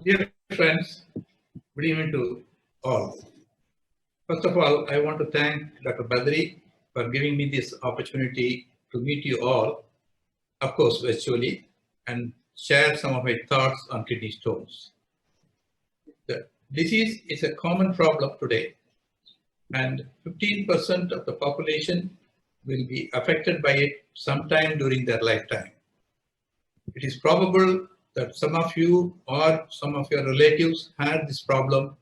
Dear friends, good evening to all. First of all, I want to thank Dr. Badri for giving me this opportunity to meet you all, of course, virtually, and share some of my thoughts on kidney stones. The disease is a common problem today, and 15% of the population will be affected by it sometime during their lifetime. It is probable that some of you or some of your relatives had this problem,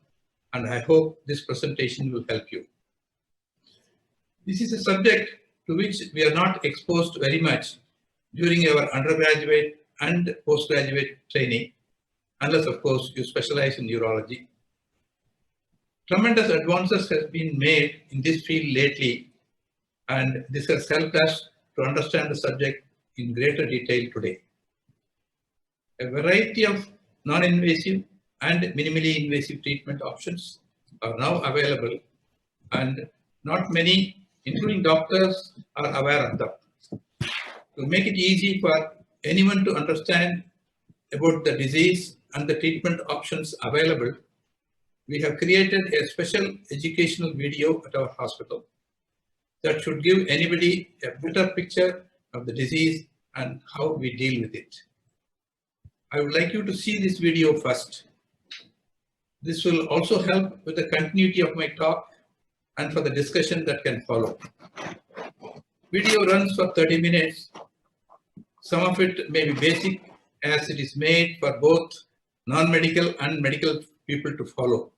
and I hope this presentation will help you. This is a subject to which we are not exposed very much during our undergraduate and postgraduate training, unless of course you specialize in urology. Tremendous advances have been made in this field lately, and this has helped us to understand the subject in greater detail today. A variety of non-invasive and minimally invasive treatment options are now available, and not many, including doctors, are aware of them. To make it easy for anyone to understand about the disease and the treatment options available, we have created a special educational video at our hospital that should give anybody a better picture of the disease and how we deal with it. I would like you to see this video first. This will also help with the continuity of my talk and for the discussion that can follow. Video runs for 30 minutes. Some of it may be basic as it is made for both non-medical and medical people to follow.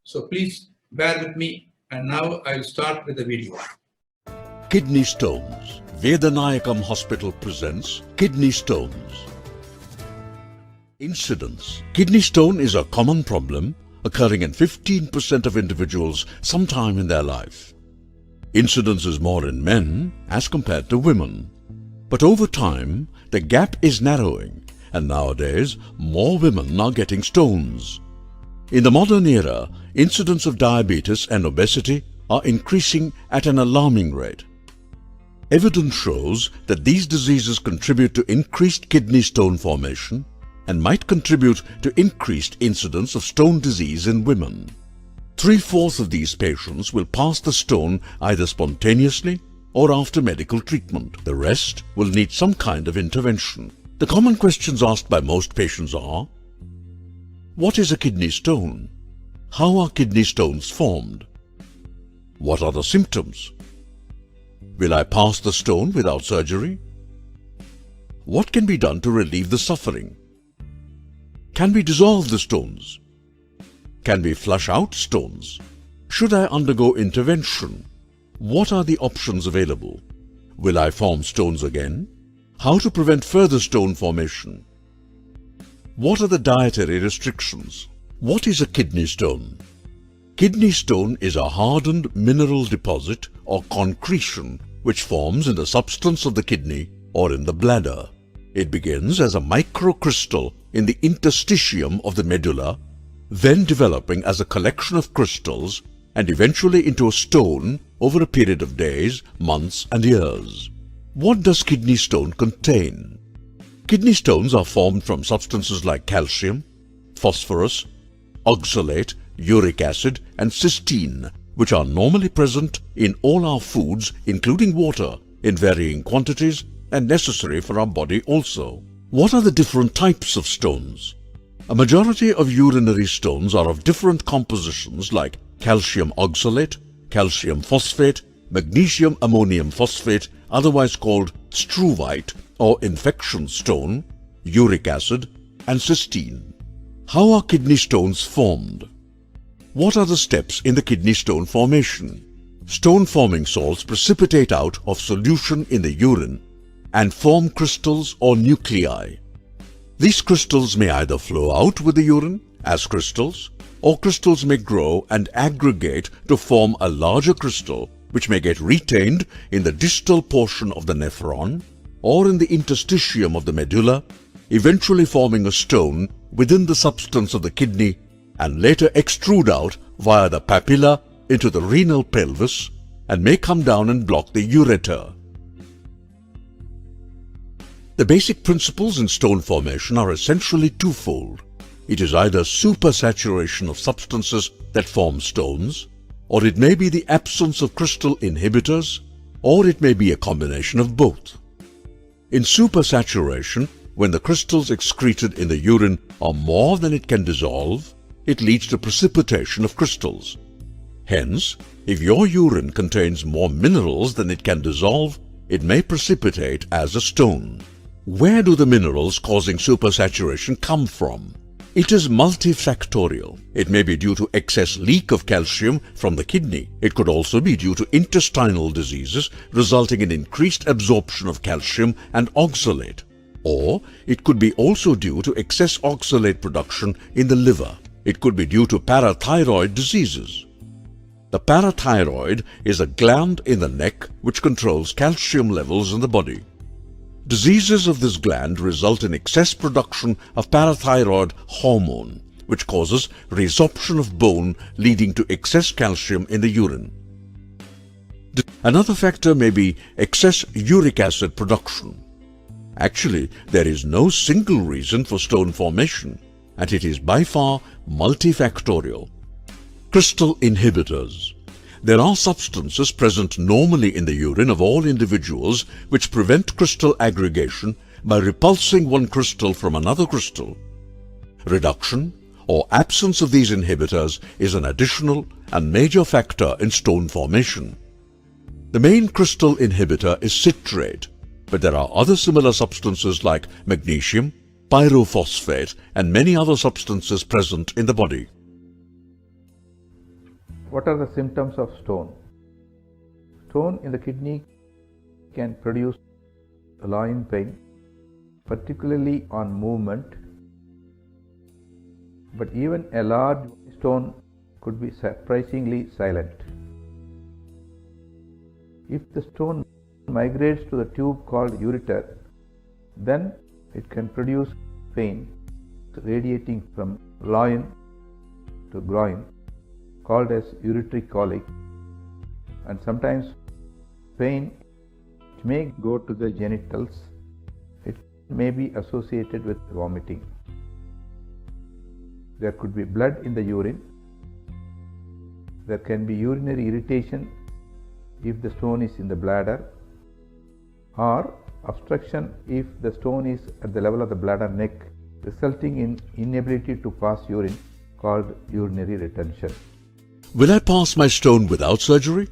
So please bear with me, and now I will start with the video. Kidney stones. Vedanayakam Hospital presents Kidney Stones. Incidence. Kidney stone is a common problem occurring in 15% of individuals sometime in their life. Incidence is more in men as compared to women. But over time, the gap is narrowing, and nowadays more women are getting stones. In the modern era, incidence of diabetes and obesity are increasing at an alarming rate. Evidence shows that these diseases contribute to increased kidney stone formation and might contribute to increased incidence of stone disease in women. 3/4 of these patients will pass the stone either spontaneously or after medical treatment. The rest will need some kind of intervention. The common questions asked by most patients are: what is a kidney stone? How are kidney stones formed? What are the symptoms? Will I pass the stone without surgery? What can be done to relieve the suffering? Can we dissolve the stones? Can we flush out stones? Should I undergo intervention? What are the options available? Will I form stones again? How to prevent further stone formation? What are the dietary restrictions? What is a kidney stone? Kidney stone is a hardened mineral deposit or concretion which forms in the substance of the kidney or in the bladder. It begins as a microcrystal in the interstitium of the medulla, then developing as a collection of crystals and eventually into a stone over a period of days, months and years. What does kidney stone contain? Kidney stones are formed from substances like calcium, phosphorus, oxalate, uric acid and cysteine, which are normally present in all our foods, including water, in varying quantities and necessary for our body also. What are the different types of stones? A majority of urinary stones are of different compositions like calcium oxalate, calcium phosphate, magnesium ammonium phosphate, otherwise called struvite or infection stone, uric acid and cysteine. How are kidney stones formed? What are the steps in the kidney stone formation? Stone-forming salts precipitate out of solution in the urine and form crystals or nuclei. These crystals may either flow out with the urine as crystals, or crystals may grow and aggregate to form a larger crystal which may get retained in the distal portion of the nephron or in the interstitium of the medulla, eventually forming a stone within the substance of the kidney and later extrude out via the papilla into the renal pelvis and may come down and block the ureter. The basic principles in stone formation are essentially twofold. It is either supersaturation of substances that form stones, or it may be the absence of crystal inhibitors, or it may be a combination of both. In supersaturation, when the crystals excreted in the urine are more than it can dissolve, it leads to precipitation of crystals. Hence, if your urine contains more minerals than it can dissolve, it may precipitate as a stone. Where do the minerals causing supersaturation come from? It is multifactorial. It may be due to excess leak of calcium from the kidney. It could also be due to intestinal diseases resulting in increased absorption of calcium and oxalate. Or it could be also due to excess oxalate production in the liver. It could be due to parathyroid diseases. The parathyroid is a gland in the neck which controls calcium levels in the body. Diseases of this gland result in excess production of parathyroid hormone, which causes resorption of bone, leading to excess calcium in the urine. Another factor may be excess uric acid production. Actually, there is no single reason for stone formation, and it is by far multifactorial. Crystal inhibitors. There are substances present normally in the urine of all individuals which prevent crystal aggregation by repulsing one crystal from another crystal. Reduction or absence of these inhibitors is an additional and major factor in stone formation. The main crystal inhibitor is citrate, but there are other similar substances like magnesium, pyrophosphate, and many other substances present in the body. What are the symptoms of stone? Stone in the kidney can produce loin pain, particularly on movement, but even a large stone could be surprisingly silent. If the stone migrates to the tube called ureter, then it can produce pain radiating from loin to groin, called as ureteric colic, and sometimes pain may go to the genitals. It may be associated with vomiting. There could be blood in the urine. There can be urinary irritation if the stone is in the bladder, or obstruction if the stone is at the level of the bladder neck, resulting in inability to pass urine, called urinary retention. Will I pass my stone without surgery?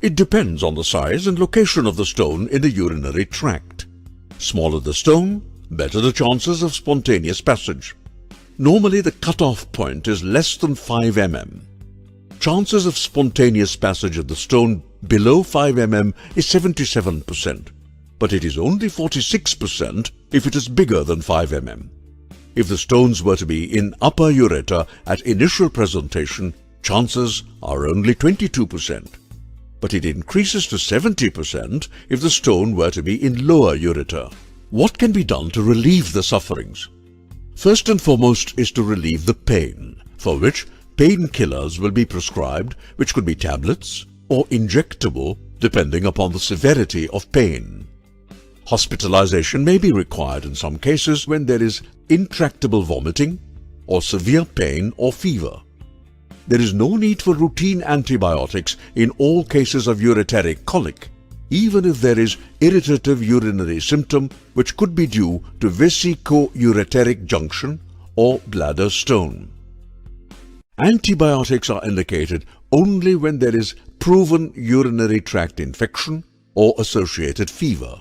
It depends on the size and location of the stone in the urinary tract. Smaller the stone, better the chances of spontaneous passage. Normally the cutoff point is less than 5 mm. Chances of spontaneous passage of the stone below 5 mm is 77%, but it is only 46% if it is bigger than 5 mm. If the stones were to be in upper ureter at initial presentation, chances are only 22%, but it increases to 70% if the stone were to be in lower ureter. What can be done to relieve the sufferings? First and foremost is to relieve the pain, for which painkillers will be prescribed, which could be tablets or injectable depending upon the severity of pain. Hospitalization may be required in some cases when there is intractable vomiting or severe pain or fever. There is no need for routine antibiotics in all cases of ureteric colic, even if there is irritative urinary symptom which could be due to vesico-ureteric junction or bladder stone. Antibiotics are indicated only when there is proven urinary tract infection or associated fever.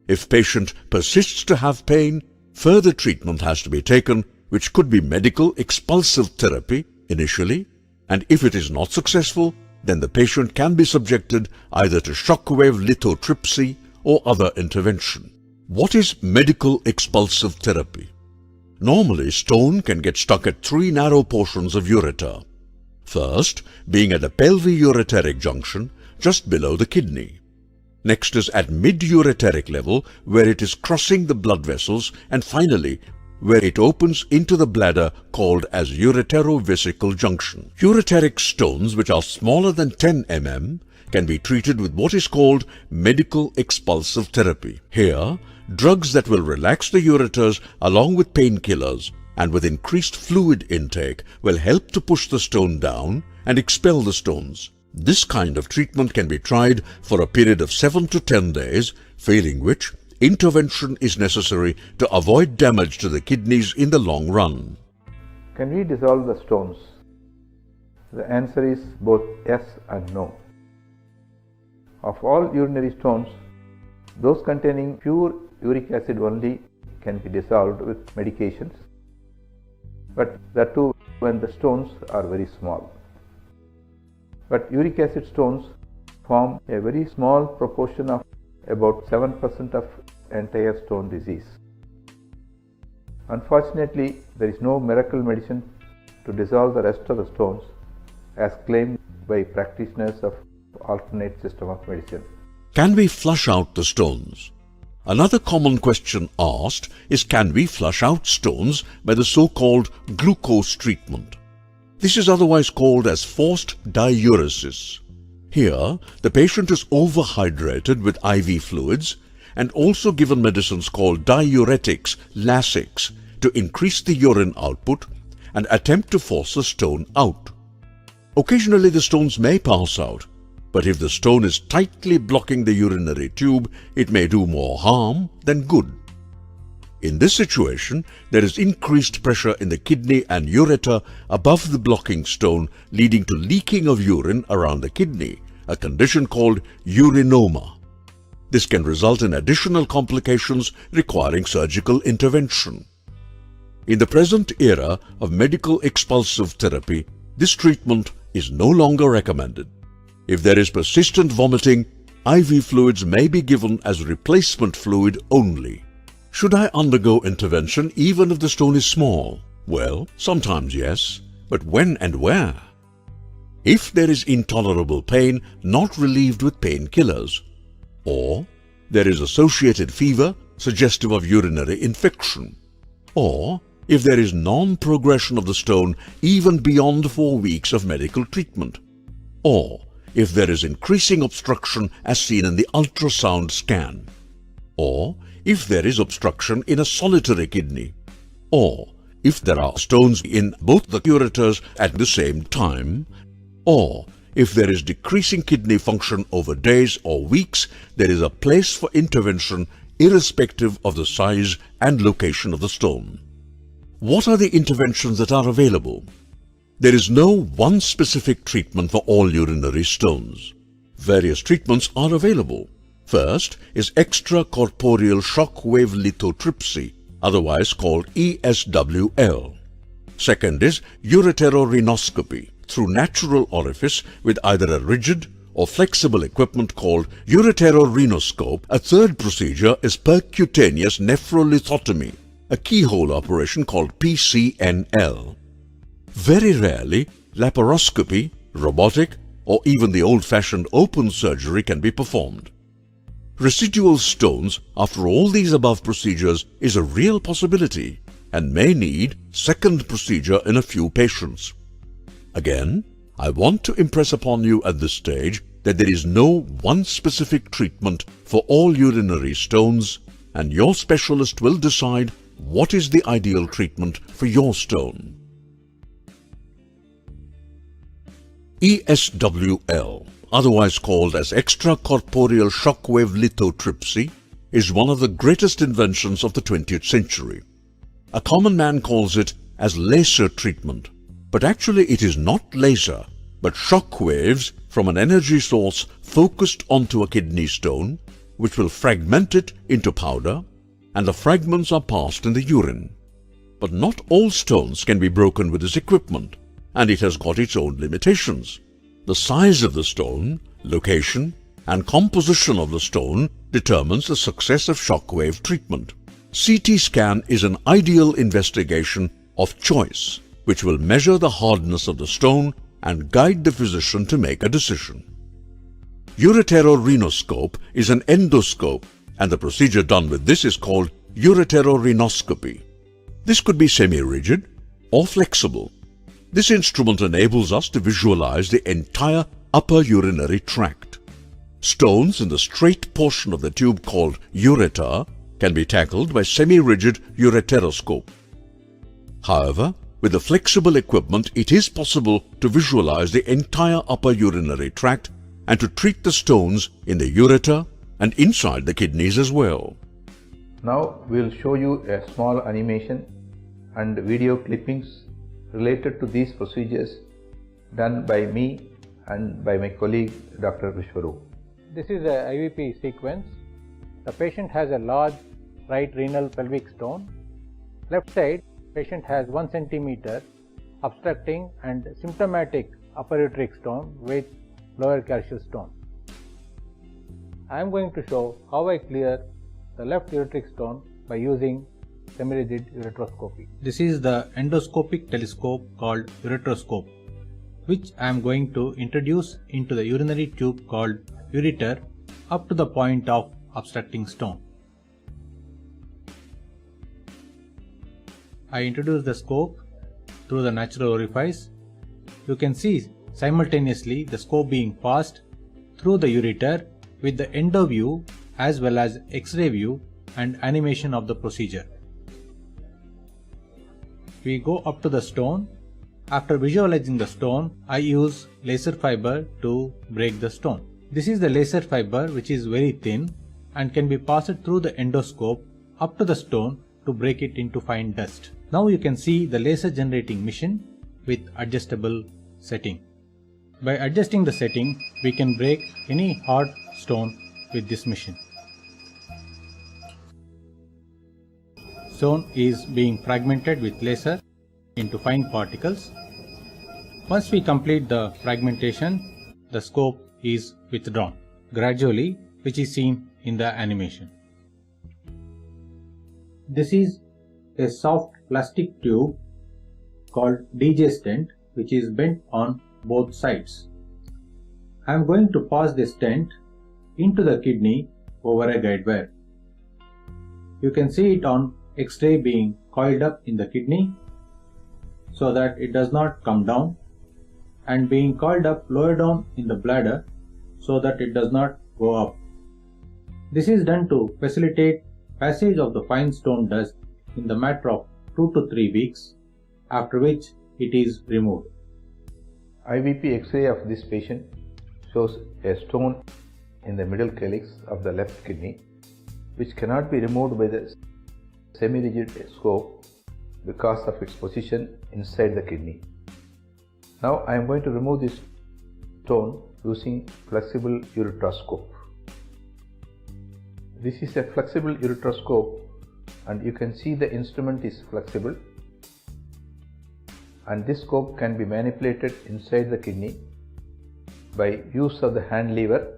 If patient persists to have pain, further treatment has to be taken, which could be medical expulsive therapy initially, and if it is not successful, then the patient can be subjected either to shockwave lithotripsy or other intervention. What is medical expulsive therapy? Normally, stone can get stuck at 3 narrow portions of ureter. First, being at the pelviureteric junction, just below the kidney. Next is at mid-ureteric level, where it is crossing the blood vessels, and finally, where it opens into the bladder, called as ureterovesical junction. Ureteric stones, which are smaller than 10 mm, can be treated with what is called medical expulsive therapy. Here, drugs that will relax the ureters along with painkillers and with increased fluid intake will help to push the stone down and expel the stones. This kind of treatment can be tried for a period of 7 to 10 days, failing which intervention is necessary to avoid damage to the kidneys in the long run. Can we dissolve the stones? The answer is both yes and no. Of all urinary stones, those containing pure uric acid only can be dissolved with medications, but that too when the stones are very small. But uric acid stones form a very small proportion of about 7% of entire stone disease. Unfortunately, there is no miracle medicine to dissolve the rest of the stones as claimed by practitioners of alternate system of medicine. Can we flush out the stones? Another common question asked is, can we flush out stones by the so-called glucose treatment? This is otherwise called as forced diuresis. Here, the patient is overhydrated with IV fluids and also given medicines called diuretics, Lasix, to increase the urine output and attempt to force the stone out. Occasionally the stones may pass out, but if the stone is tightly blocking the urinary tube, it may do more harm than good. In this situation, there is increased pressure in the kidney and ureter above the blocking stone, leading to leaking of urine around the kidney, a condition called urinoma. This can result in additional complications requiring surgical intervention. In the present era of medical expulsive therapy, this treatment is no longer recommended. If there is persistent vomiting, IV fluids may be given as replacement fluid only. Should I undergo intervention even if the stone is small? Well, sometimes yes, but when and where? If there is intolerable pain not relieved with painkillers, or there is associated fever suggestive of urinary infection, or if there is non-progression of the stone even beyond 4 weeks of medical treatment, or if there is increasing obstruction as seen in the ultrasound scan, or if there is obstruction in a solitary kidney, or if there are stones in both the ureters at the same time, or if there is decreasing kidney function over days or weeks, there is a place for intervention irrespective of the size and location of the stone. What are the interventions that are available? There is no one specific treatment for all urinary stones. Various treatments are available. First is extracorporeal shock wave lithotripsy, otherwise called ESWL. Second is ureterorhinoscopy through natural orifice with either a rigid or flexible equipment called ureterorhinoscope. A third procedure is percutaneous nephrolithotomy, a keyhole operation called PCNL. Very rarely, laparoscopy, robotic, or even the old-fashioned open surgery can be performed. Residual stones after all these above procedures is a real possibility and may need second procedure in a few patients. Again, I want to impress upon you at this stage that there is no one specific treatment for all urinary stones, and your specialist will decide what is the ideal treatment for your stone. ESWL, otherwise called as extracorporeal shockwave lithotripsy, is one of the greatest inventions of the 20th century. A common man calls it as laser treatment, but actually it is not laser, but shock waves from an energy source focused onto a kidney stone, which will fragment it into powder, and the fragments are passed in the urine. But not all stones can be broken with this equipment, and it has got its own limitations. The size of the stone, location, and composition of the stone determines the success of shockwave treatment. CT scan is an ideal investigation of choice, which will measure the hardness of the stone and guide the physician to make a decision. Ureterorhinoscope is an endoscope, and the procedure done with this is called ureterorhinoscopy. This could be semi-rigid or flexible. This instrument enables us to visualize the entire upper urinary tract. Stones in the straight portion of the tube called ureter can be tackled by semi-rigid ureteroscope. However, with the flexible equipment, it is possible to visualize the entire upper urinary tract and to treat the stones in the ureter and inside the kidneys as well. Now we'll show you a small animation and video clippings related to these procedures done by me and by my colleague Dr. Vishwaru. This is a IVP sequence. The patient has a large right renal pelvic stone. Left side, patient has 1 centimeter obstructing and symptomatic upper ureteric stone with lower calcium stone. I am going to show how I clear the left ureteric stone by using semi-rigid ureteroscopy. This is the endoscopic telescope called ureteroscope, which I am going to introduce into the urinary tube called ureter up to the point of obstructing stone. I introduce the scope through the natural orifice. You can see simultaneously the scope being passed through the ureter with the endo view as well as X-ray view and animation of the procedure. We go up to the stone. After visualizing the stone, I use laser fiber to break the stone. This is the laser fiber, which is very thin and can be passed through the endoscope up to the stone to break it into fine dust. Now you can see the laser generating machine with adjustable setting. By adjusting the setting, we can break any hard stone with this machine. Stone is being fragmented with laser into fine particles. Once we complete the fragmentation, the scope is withdrawn gradually, which is seen in the animation. This is a soft plastic tube called DJ stent, which is bent on both sides. I am going to pass the stent into the kidney over a guide wire. You can see it on X-ray being coiled up in the kidney so that it does not come down, and being coiled up lower down in the bladder so that it does not go up. This is done to facilitate passage of the fine stone dust in the matter of 2 to 3 weeks, after which it is removed. IVP X-ray of this patient shows a stone in the middle calyx of the left kidney, which cannot be removed by the semi-rigid scope because of its position inside the kidney. Now I am going to remove this stone using flexible ureteroscope. This is a flexible ureteroscope, and you can see the instrument is flexible, and this scope can be manipulated inside the kidney by use of the hand lever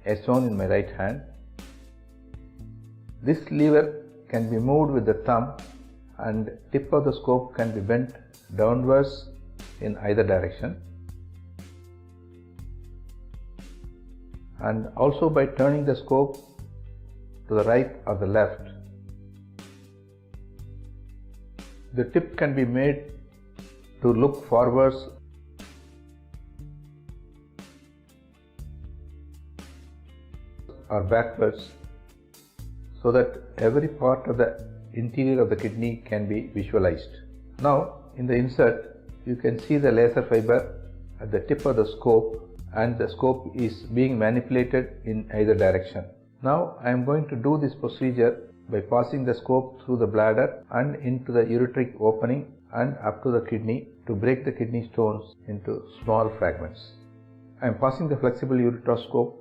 as shown in my right hand. This lever can be moved with the thumb, and tip of the scope can be bent downwards in either direction, and also by turning the scope to the right or the left. The tip can be made to look forwards or backwards so that every part of the interior of the kidney can be visualized. Now in the insert you can see the laser fiber at the tip of the scope, and the scope is being manipulated in either direction. Now I am going to do this procedure by passing the scope through the bladder and into the ureteric opening and up to the kidney to break the kidney stones into small fragments. I am passing the flexible ureteroscope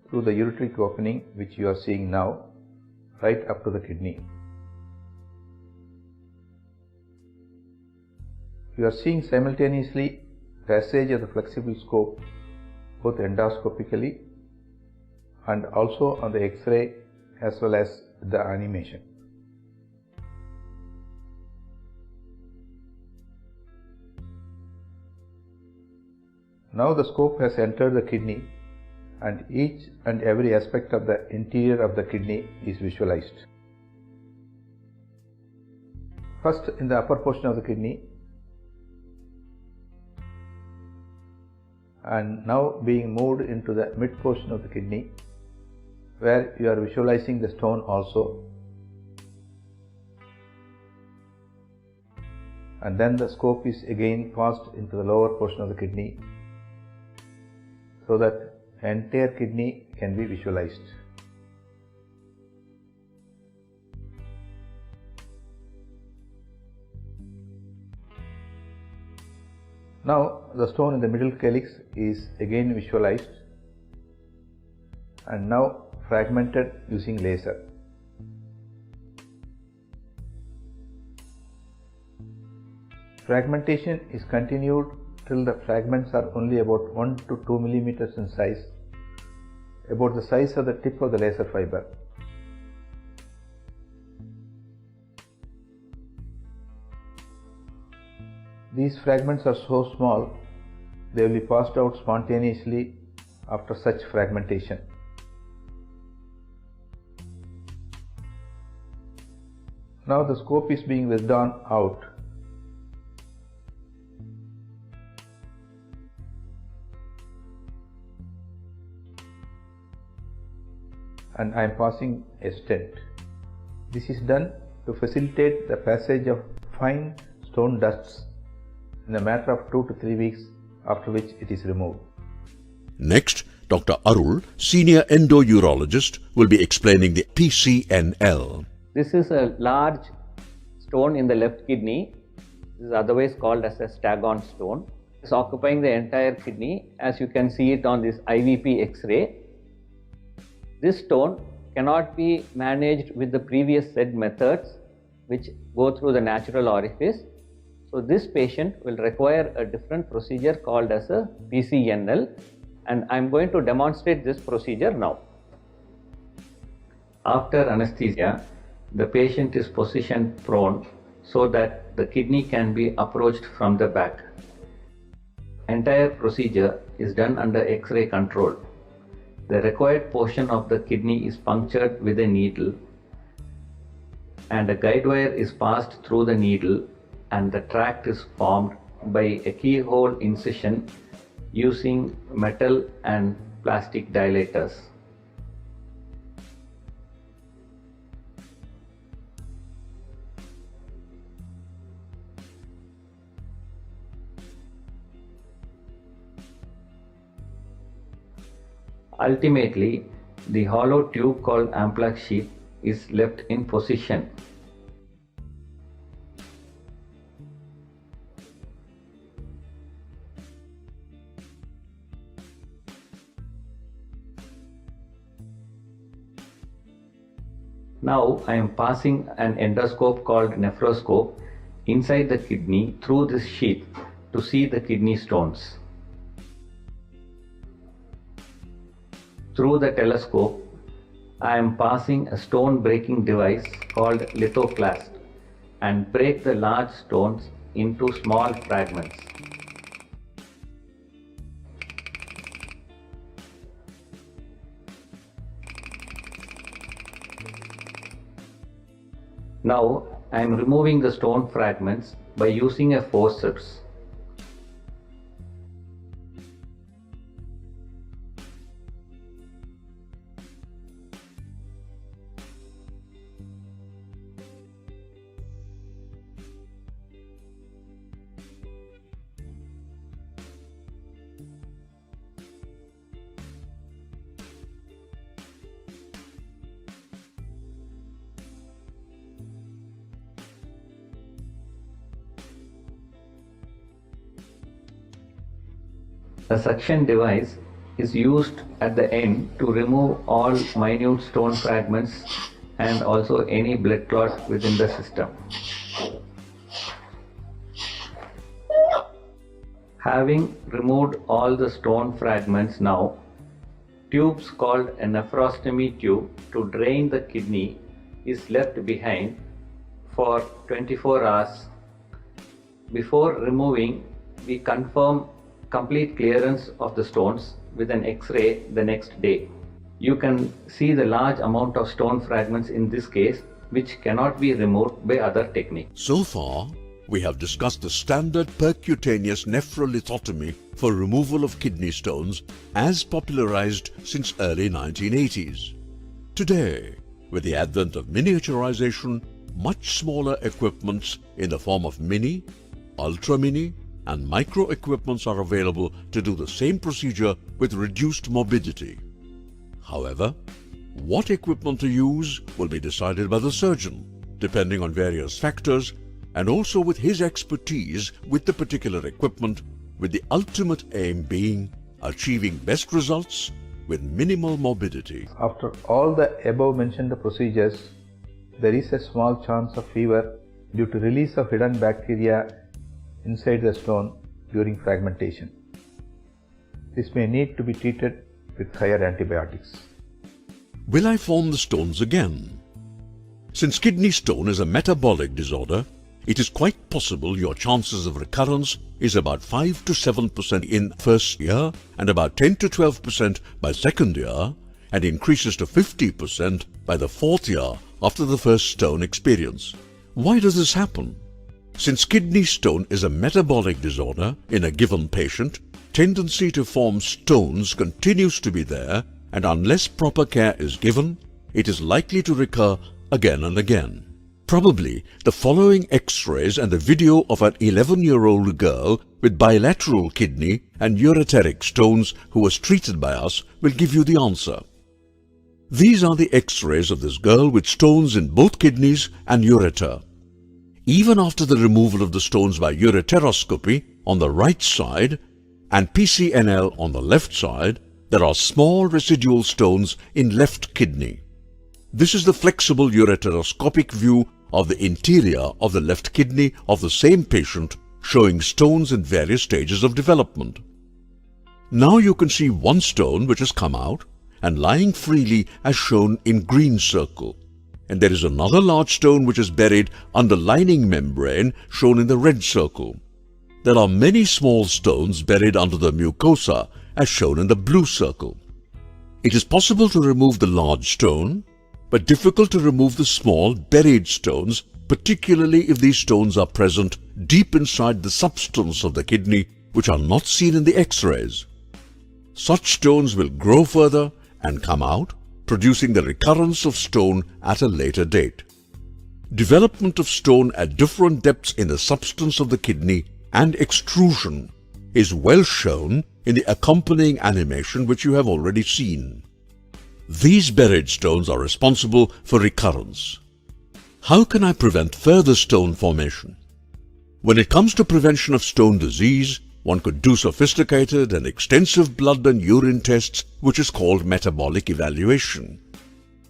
through the ureteric opening, which you are seeing now, right up to the kidney. You are seeing simultaneously passage of the flexible scope both endoscopically and also on the X-ray as well as the animation. Now the scope has entered the kidney, and each and every aspect of the interior of the kidney is visualized. First in the upper portion of the kidney, and now being moved into the mid portion of the kidney, where you are visualizing the stone also, and then the scope is again passed into the lower portion of the kidney so that the entire kidney can be visualized. Now the stone in the middle calyx is again visualized and now fragmented using laser. Fragmentation is continued till the fragments are only about 1 to 2 millimeters in size, about the size of the tip of the laser fiber. These fragments are so small, they will be passed out spontaneously after such fragmentation. Now the scope is being withdrawn out. And I am passing a stent. This is done to facilitate the passage of fine stone dusts in a matter of 2 to 3 weeks, after which it is removed. Next, Dr. Arul, Senior Endo-Urologist, will be explaining the PCNL. This is a large stone in the left kidney. This is otherwise called as a staghorn stone. It's occupying the entire kidney, as you can see it on this IVP X-ray. This stone cannot be managed with the previous said methods which go through the natural orifice. So this patient will require a different procedure called as a PCNL, and I am going to demonstrate this procedure now. After anesthesia, the patient is positioned prone so that the kidney can be approached from the back. Entire procedure is done under X-ray control. The required portion of the kidney is punctured with a needle and a guide wire is passed through the needle, and the tract is formed by a keyhole incision using metal and plastic dilators. Ultimately, the hollow tube called amplac sheath is left in position. Now I am passing an endoscope called nephroscope inside the kidney through this sheath to see the kidney stones. Through the telescope, I am passing a stone breaking device called lithoclast and break the large stones into small fragments. Now I am removing the stone fragments by using a forceps. A suction device is used at the end to remove all minute stone fragments and also any blood clot within the system. Having removed all the stone fragments now, tubes called a nephrostomy tube to drain the kidney is left behind for 24 hours. Before removing, we confirm complete clearance of the stones with an X-ray the next day. You can see the large amount of stone fragments in this case, which cannot be removed by other techniques. So far, we have discussed the standard percutaneous nephrolithotomy for removal of kidney stones as popularized since early 1980s. Today, with the advent of miniaturization, much smaller equipments in the form of mini, ultra mini and micro equipments are available to do the same procedure with reduced morbidity. However, what equipment to use will be decided by the surgeon, depending on various factors, and also with his expertise with the particular equipment, with the ultimate aim being achieving best results with minimal morbidity. After all the above mentioned procedures, there is a small chance of fever due to release of hidden bacteria inside the stone during fragmentation. This may need to be treated with higher antibiotics. Will I form the stones again? Since kidney stone is a metabolic disorder, it is quite possible your chances of recurrence is about 5 to 7% in first year and about 10 to 12% by second year, and increases to 50% by the fourth year after the first stone experience. Why does this happen? Since kidney stone is a metabolic disorder in a given patient, tendency to form stones continues to be there, and unless proper care is given, it is likely to recur again and again. Probably the following X-rays and the video of an 11-year-old girl with bilateral kidney and ureteric stones who was treated by us will give you the answer. These are the X-rays of this girl with stones in both kidneys and ureter. Even after the removal of the stones by ureteroscopy on the right side and PCNL on the left side, there are small residual stones in left kidney. This is the flexible ureteroscopic view of the interior of the left kidney of the same patient, showing stones in various stages of development. Now you can see one stone which has come out and lying freely as shown in green circle, and there is another large stone which is buried under lining membrane shown in the red circle. There are many small stones buried under the mucosa as shown in the blue circle. It is possible to remove the large stone, but difficult to remove the small buried stones, particularly if these stones are present deep inside the substance of the kidney, which are not seen in the X-rays. Such stones will grow further and come out, producing the recurrence of stone at a later date. Development of stone at different depths in the substance of the kidney and extrusion is well shown in the accompanying animation which you have already seen. These buried stones are responsible for recurrence. How can I prevent further stone formation? When it comes to prevention of stone disease, one could do sophisticated and extensive blood and urine tests, which is called metabolic evaluation.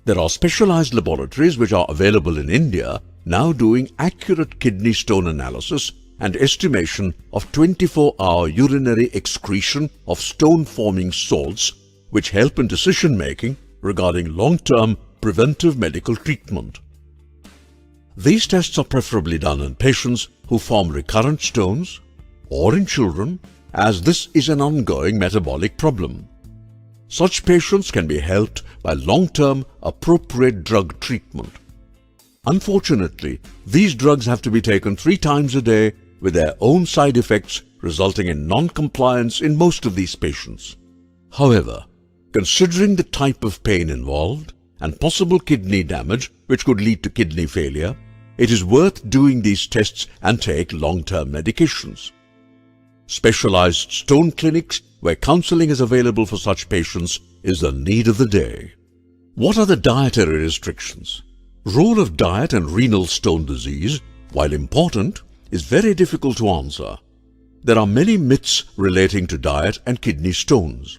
There are specialized laboratories which are available in India now doing accurate kidney stone analysis and estimation of 24-hour urinary excretion of stone-forming salts, which help in decision-making regarding long-term preventive medical treatment. These tests are preferably done in patients who form recurrent stones or in children, as this is an ongoing metabolic problem. Such patients can be helped by long-term appropriate drug treatment. Unfortunately, these drugs have to be taken 3 times a day with their own side effects, resulting in non-compliance in most of these patients. However, considering the type of pain involved and possible kidney damage which could lead to kidney failure, it is worth doing these tests and take long-term medications. Specialized stone clinics where counseling is available for such patients is the need of the day. What are the dietary restrictions? Role of diet and renal stone disease, while important, is very difficult to answer. There are many myths relating to diet and kidney stones.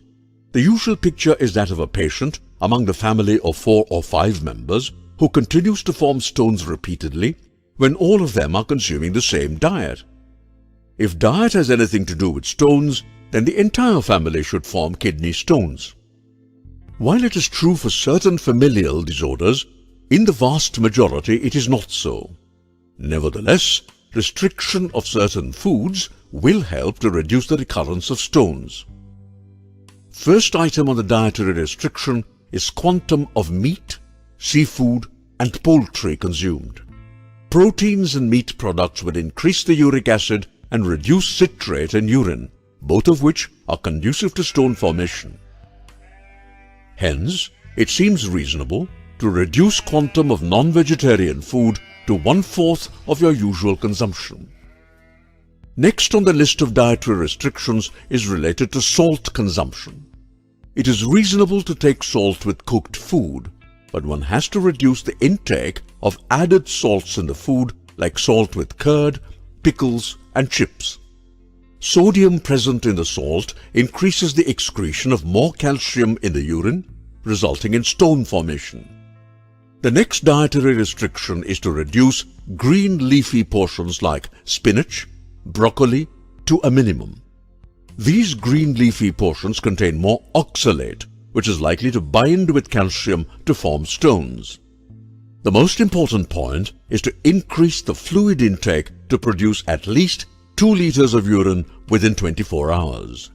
The usual picture is that of a patient among the family of 4 or 5 members who continues to form stones repeatedly when all of them are consuming the same diet. If diet has anything to do with stones, then the entire family should form kidney stones. While it is true for certain familial disorders, in the vast majority it is not so. Nevertheless, restriction of certain foods will help to reduce the recurrence of stones. First item on the dietary restriction is quantum of meat, seafood and poultry consumed. Proteins and meat products will increase the uric acid and reduce citrate in urine, both of which are conducive to stone formation. Hence, it seems reasonable to reduce quantum of non-vegetarian food to 1/4 of your usual consumption. Next on the list of dietary restrictions is related to salt consumption. It is reasonable to take salt with cooked food, but one has to reduce the intake of added salts in the food like salt with curd, pickles and chips. Sodium present in the salt increases the excretion of more calcium in the urine, resulting in stone formation. The next dietary restriction is to reduce green leafy portions like spinach, broccoli to a minimum. These green leafy portions contain more oxalate, which is likely to bind with calcium to form stones. The most important point is to increase the fluid intake to produce at least 2 liters of urine within 24 hours.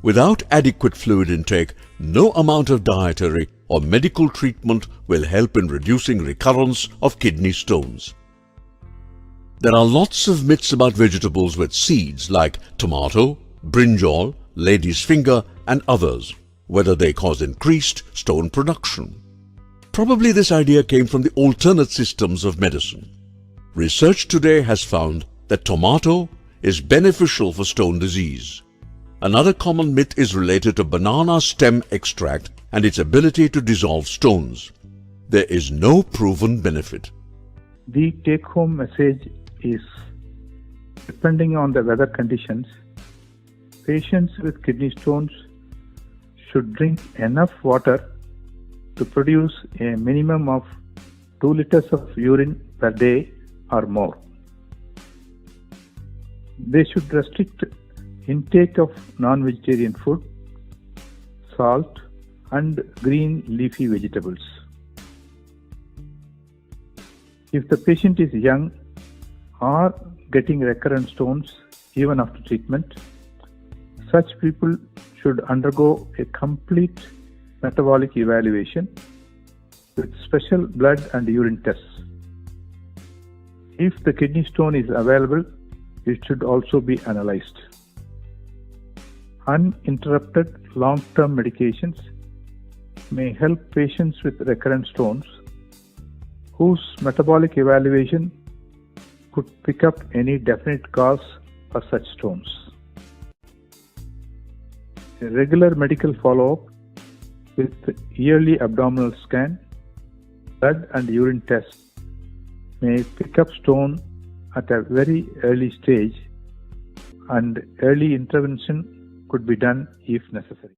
Without adequate fluid intake, no amount of dietary or medical treatment will help in reducing recurrence of kidney stones. There are lots of myths about vegetables with seeds like tomato, brinjal, lady's finger and others, whether they cause increased stone production. Probably this idea came from the alternate systems of medicine. Research today has found that tomato is beneficial for stone disease. Another common myth is related to banana stem extract and its ability to dissolve stones. There is no proven benefit. The take-home message is, depending on the weather conditions, patients with kidney stones should drink enough water to produce a minimum of 2 liters of urine per day or more. They should restrict intake of non-vegetarian food, salt and green leafy vegetables. If the patient is young or getting recurrent stones even after treatment, such people should undergo a complete metabolic evaluation with special blood and urine tests. If the kidney stone is available, it should also be analyzed. Uninterrupted long-term medications may help patients with recurrent stones whose metabolic evaluation could pick up any definite cause for such stones. A regular medical follow-up with yearly abdominal scan, blood and urine tests may pick up stone at a very early stage, and early intervention could be done if necessary.